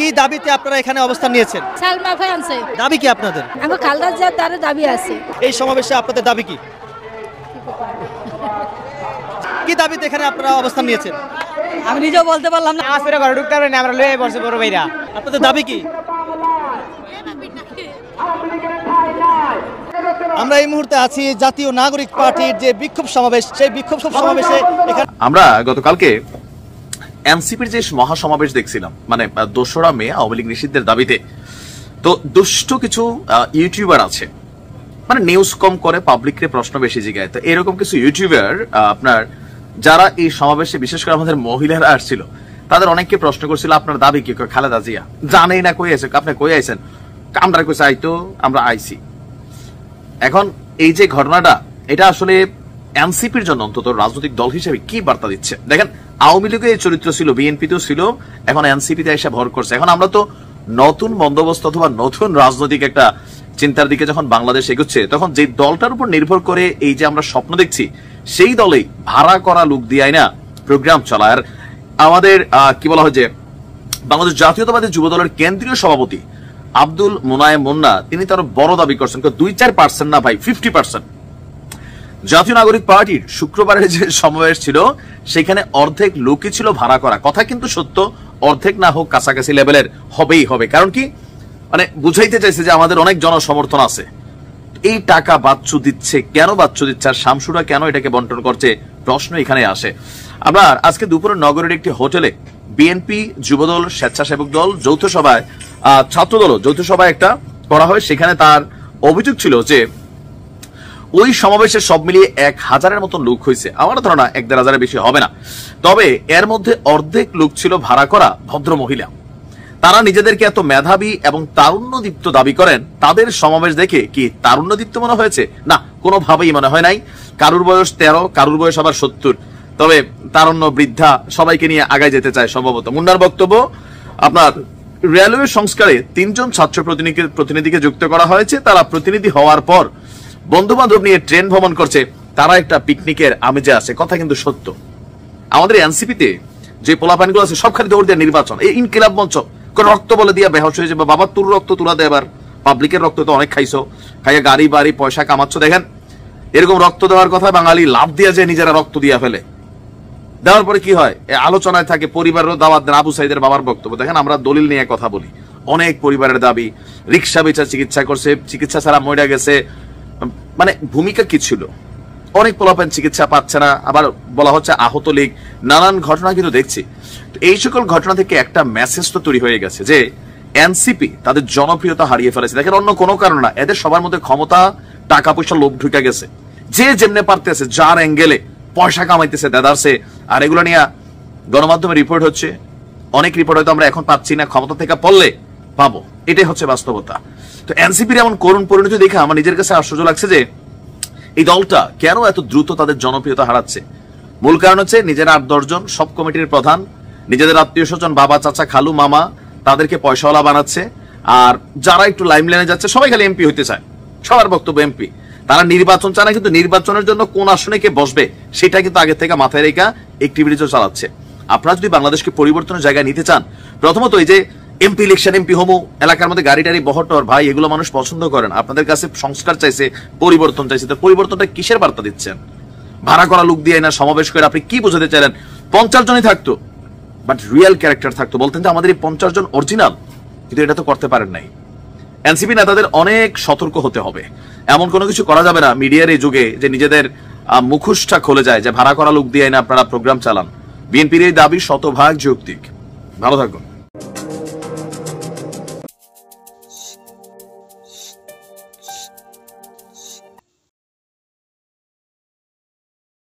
কি দাবিতে আপনারা এখানে অবস্থান নিয়েছেন? সালমা ভাই আনছে। দাবি কি আপনাদের? আমার খালদা জিয়ার দ্বারা দাবি আছে। এই সমাবেশে আপনাদের দাবি কি? কি দাবিতে এখানে আপনারা অবস্থান নিয়েছেন? আমি নিজেও বলতে পারলাম না। আসলে ঘরে ঢুকতে পারবে না, আমরা লয়ে বসে বড় ভাইরা। আপনাদের দাবি কি? আমরা এই মুহূর্তে আছি জাতীয় নাগরিক পার্টির যে বিক্ষোভ সমাবেশ, সেই বিক্ষোভ সমাবেশে এখানে আমরা গতকালকে এনসিপির যে মহাসমাবেশ দেখছিলাম, মানে 2রা মে আওয়ামী লীগ নিষিদ্ধের দাবিতে। তো দুষ্ট কিছু ইউটিউবার আছে, মানে নিউজ কম করে পাবলিককে প্রশ্ন বেশি জিগায়। তো এরকম কিছু ইউটিউবার আপনার যারা এই সমাবেশে, বিশেষ করে আমাদের মহিলারা আসছিল, তাদের অনেককে প্রশ্ন করছিল আপনার দাবি কি? খালেদা জিয়া জানেই না কই আছে, আপনি কই আইছেন? আমরা কইছি আইতো, আমরা আইছি। এখন এই যে ঘটনাটা, এটা আসলে এনসিপির জন্য অন্তত রাজনৈতিক দল হিসেবে কি বার্তা দিচ্ছে? দেখেন, আওয়ামী লীগে এই চরিত্র ছিল, বিএনপিতেও ছিল, এখন এনসিপিতে এসে ভর করছে। এখন আমরা তো নতুন বন্দোবস্ত অথবা নতুন রাজনৈতিক একটা চিন্তার দিকে যখন বাংলাদেশ এগোচ্ছে, তখন যে দলটার উপর নির্ভর করে এই যে আমরা স্বপ্ন দেখছি, সেই দলেই ভাড়া করা লোক দিয়ে না প্রোগ্রাম চলায়। আর আমাদের কি বলা হয় যে বাংলাদেশ জাতীয়তাবাদী যুব দলের কেন্দ্রীয় সভাপতি আব্দুল মুনায়েম মুন্না, তিনি তার বড় দাবি করছেন 2-4% না ভাই, 50%। জাতীয় নাগরিক পার্টির শুক্রবারের যে সমাবেশ ছিল, সেখানে অর্ধেক লোকই ছিল ভাড়া করা। কথা কিন্তু সত্য, অর্ধেক না হোক কাছাকাছি লেভেলের হবেই হবে। কারণ কি, মানে বুঝাইতে চাইছে যে আমাদের অনেক জনসমর্থন আছে। এই টাকা বাচ্চু দিচ্ছে, কেন বাচ্চু দিচ্ছে, আর শামসুরা কেন এটাকে বন্টন করছে, প্রশ্ন এখানে আসে। আবার আজকে দুপুরে নগরের একটি হোটেলে বিএনপি, যুবদল, স্বেচ্ছাসেবক দল যৌথ সভায়, ছাত্রদল যৌথ সভায় একটা করা হয়। সেখানে তার অভিযোগ ছিল যে ওই সমাবেশে সব মিলিয়ে 1000-এর মতো লোক হয়েছে। আমার ধারণা 1-1.5 বেশি হবে না। তবে এর মধ্যে অর্ধেক লোক ছিল ভাড়া করা ভদ্র মহিলা। তারা নিজেদেরকে এত মেধাবী এবং তারুণ্যদীপ্ত দাবি করেন, তাদের সমাবেশ দেখে কি তারুণ্যদীপ্ত মনে হয়েছে? না, কোনোভাবেই মনে হয় নাই। কারুর বয়স 13, কারুর বয়স আবার 70। তবে তারুণ্য, বৃদ্ধা সবাইকে নিয়ে আগায় যেতে চায় সম্ভবত। মুন্নার বক্তব্য, আপনার রেলওয়ে সংস্কারে 3 জন ছাত্র প্রতিনিধিকে যুক্ত করা হয়েছে। তারা প্রতিনিধি হওয়ার পর বন্ধু বান্ধব নিয়ে ট্রেন ভ্রমণ করছে, তারা একটা পিকনিকের আমেজে আছে। কথা কিন্তু সত্য। আমাদের এনসিপিতে যে পোলাপানগুলো আছে সব খালি দৌড় দিয়ে নির্বাচন, এই ইনকিলাব মঞ্চ, রক্ত বলে দিয়ে বেহস হয়ে যাবে। বাবা তোর রক্ত তুলা দেয়, এবার পাবলিকের রক্ত তো অনেক খাইছো, খাইয়া গাড়ি বাড়ি পয়সা কামাচ্ছ। দেখেন, এরকম রক্ত দেওয়ার কথা বাঙালি লাভ দিয়ে যে নিজেরা রক্ত দিয়া ফেলে। দেওয়ার পরে কি হয়, আলোচনায় থাকে পরিবারেরও দাওয়াত দেন। আবু সাইদের বাবার বক্তব্য দেখেন, আমরা দলিল নিয়ে কথা বলি। অনেক পরিবারের দাবি, রিক্সা বেচা চিকিৎসা করছে, চিকিৎসা ছাড়া মরে গেছে। মানে ভূমিকা কি ছিল? অনেক পোলাপান চিকিৎসা পাচ্ছে না, আবার বলা হচ্ছে আহত লীগ, নানান ঘটনা কিন্তু দেখছি। এই সকল ঘটনা থেকে একটা মেসেজ তো তৈরি হয়ে গেছে যে এনসিপি তাদের জনপ্রিয়তা হারিয়ে ফেলেছে। দেখেন, অন্য কোনো কারণ না, এদের সবার মধ্যে ক্ষমতা, টাকা পয়সা, লোভ ঢুকে গেছে। যে যেমনে পারতেছে, যার অ্যাঙ্গেলে পয়সা কামাইতেছে দেদারসে। আর এগুলো নিয়ে গণমাধ্যমে রিপোর্ট হচ্ছে, অনেক রিপোর্ট হয়তো আমরা এখন পাচ্ছি না, ক্ষমতা থেকে পড়লে পাবো। এটাই হচ্ছে বাস্তবতা। তো এনসিপির এমন করুণ পরিণতি দেখে আমার নিজের কাছে আশ্চর্য লাগছে যে এই দলটা কেন এত দ্রুত তাদের জনপ্রিয়তা হারাচ্ছে। মূল কারণ হচ্ছে নিজেরা 8-10 জন সব কমিটির প্রধান, নিজেদের আত্মীয় স্বজন, বাবা, চাচা, খালু, মামা, তাদেরকে পয়সাওয়ালা বানাচ্ছে। আর যারা একটু লাইমলাইনে যাচ্ছে সবাই খালি এমপি হইতে চায়, সবার বক্তব্য এমপি। তারা নির্বাচন চায় না, কিন্তু নির্বাচনের জন্য কোন আসনে কে বসবে সেটা কিন্তু আগে থেকে মাথায় রেখা অ্যাক্টিভিটিজ চালাচ্ছে। আপনারা যদি বাংলাদেশকে পরিবর্তনের জায়গায় নিতে চান, প্রথমত এই যে এমপি ইলেকশন, এমপি হোমো, এলাকার মধ্যে গাড়ি টাড়ি বহটর, ভাই এগুলো মানুষ পছন্দ করেন। আপনাদের কাছে সংস্কার চাইছে, পরিবর্তন চাইছে। তো পরিবর্তনটা কিসের বার্তা দিচ্ছেন? ভাড়া করা লোক দিয়ে না সমাবেশ করে আপনি কি বোঝাতে চাইলেন? 50 জনই থাকতো, বাট রিয়েল ক্যারেক্টার থাকতো, বলতেন যে আমাদের এই 50 জন অরিজিনাল। কিন্তু এটা তো করতে পারেন নাই। এনসিপি নেতাদের অনেক সতর্ক হতে হবে। এমন কোনো কিছু করা যাবে না মিডিয়ার এই যুগে যে নিজেদের মুখোশটা খুলে যায়, যে ভাড়া করা লোক দিয়ে না আপনারা প্রোগ্রাম চালান। বিএনপির এই দাবি শতভাগ যৌক্তিক। ভালো থাকুন।